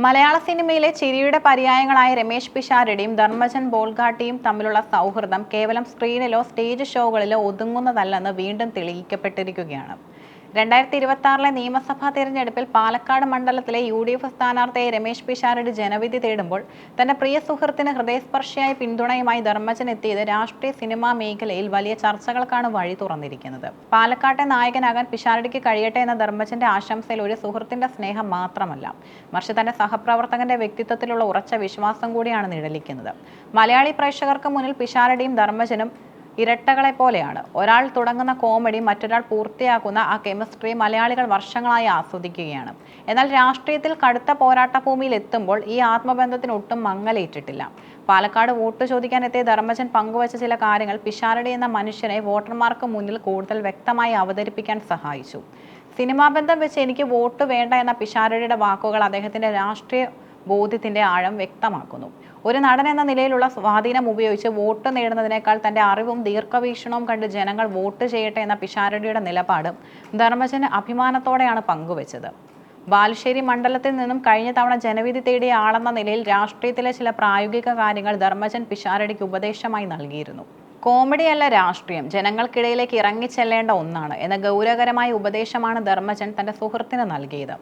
മലയാള സിനിമയിലെ ചിരിയുടെ പര്യായങ്ങളായ രമേശ് പിഷാരടിയും ധർമ്മജൻ ബോൾഗാട്ടിയും തമ്മിലുള്ള സൗഹൃദം കേവലം സ്ക്രീനിലോ സ്റ്റേജ് ഷോകളിലോ ഒതുങ്ങുന്നതല്ലെന്ന് വീണ്ടും തെളിയിക്കപ്പെട്ടിരിക്കുകയാണ്. 2026 നിയമസഭാ തെരഞ്ഞെടുപ്പിൽ പാലക്കാട് മണ്ഡലത്തിലെ UDF സ്ഥാനാർത്ഥിയായി രമേശ് പിഷാരടി ജനവിധി തേടുമ്പോൾ തന്റെ പ്രിയ സുഹൃത്തിന് ഹൃദയസ്പർശിയായ പിന്തുണയുമായി ധർമ്മജൻ എത്തിയത് രാഷ്ട്രീയ സിനിമാ മേഖലയിൽ വലിയ ചർച്ചകൾക്കാണ് വഴി തുറന്നിരിക്കുന്നത്. പാലക്കാട്ടെ നായകനാകാൻ പിഷാരടിക്ക് കഴിയട്ടെ എന്ന ധർമ്മജന്റെ ആശംസയിൽ ഒരു സുഹൃത്തിന്റെ സ്നേഹം മാത്രമല്ല, മറിച്ച് തന്റെ സഹപ്രവർത്തകന്റെ വ്യക്തിത്വത്തിലുള്ള ഉറച്ച വിശ്വാസം കൂടിയാണ് നിഴലിക്കുന്നത്. മലയാളി പ്രേക്ഷകർക്ക് മുന്നിൽ പിഷാരടിയും ധർമ്മജനും ഇരട്ടകളെ പോലെയാണ്. ഒരാൾ തുടങ്ങുന്ന കോമഡി മറ്റൊരാൾ പൂർത്തിയാക്കുന്ന ആ കെമിസ്ട്രി മലയാളികൾ വർഷങ്ങളായി ആസ്വദിക്കുകയാണ്. എന്നാൽ രാഷ്ട്രീയത്തിൽ കടുത്ത പോരാട്ട ഭൂമിയിൽ എത്തുമ്പോൾ ഈ ആത്മബന്ധത്തിന് ഒട്ടും മങ്ങലേറ്റിട്ടില്ല. പാലക്കാട് വോട്ട് ചോദിക്കാൻ എത്തിയ ധർമ്മജൻ പങ്കുവച്ച ചില കാര്യങ്ങൾ പിഷാരടി എന്ന മനുഷ്യനെ വോട്ടർമാർക്ക് മുന്നിൽ കൂടുതൽ വ്യക്തമായി അവതരിപ്പിക്കാൻ സഹായിച്ചു. സിനിമാ ബന്ധം വെച്ച് എനിക്ക് വോട്ട് വേണ്ട എന്ന പിഷാരടിയുടെ വാക്കുകൾ അദ്ദേഹത്തിന്റെ രാഷ്ട്രീയ ബോധ്യത്തിന്റെ ആഴം വ്യക്തമാക്കുന്നു. ഒരു നടൻ എന്ന നിലയിലുള്ള സ്വാധീനം ഉപയോഗിച്ച് വോട്ട് നേടുന്നതിനേക്കാൾ തന്റെ അറിവും ദീർഘവീക്ഷണവും കണ്ട് ജനങ്ങൾ വോട്ട് ചെയ്യട്ടെ എന്ന പിഷാരടിയുടെ നിലപാട് ധർമ്മജന് അഭിമാനത്തോടെയാണ് പങ്കുവച്ചത്. ബാലുശ്ശേരി മണ്ഡലത്തിൽ നിന്നും കഴിഞ്ഞ തവണ ജനവിധി തേടിയ ആളെന്ന നിലയിൽ രാഷ്ട്രീയത്തിലെ ചില പ്രായോഗിക കാര്യങ്ങൾ ധർമ്മജൻ പിഷാരടിക്ക് ഉപദേശമായി നൽകിയിരുന്നു. കോമഡിയല്ല രാഷ്ട്രീയം, ജനങ്ങൾക്കിടയിലേക്ക് ഇറങ്ങിച്ചെല്ലേണ്ട ഒന്നാണ് എന്ന ഗൗരവകരമായ ഉപദേശമാണ് ധർമ്മജൻ തന്റെ സുഹൃത്തിന് നൽകിയത്.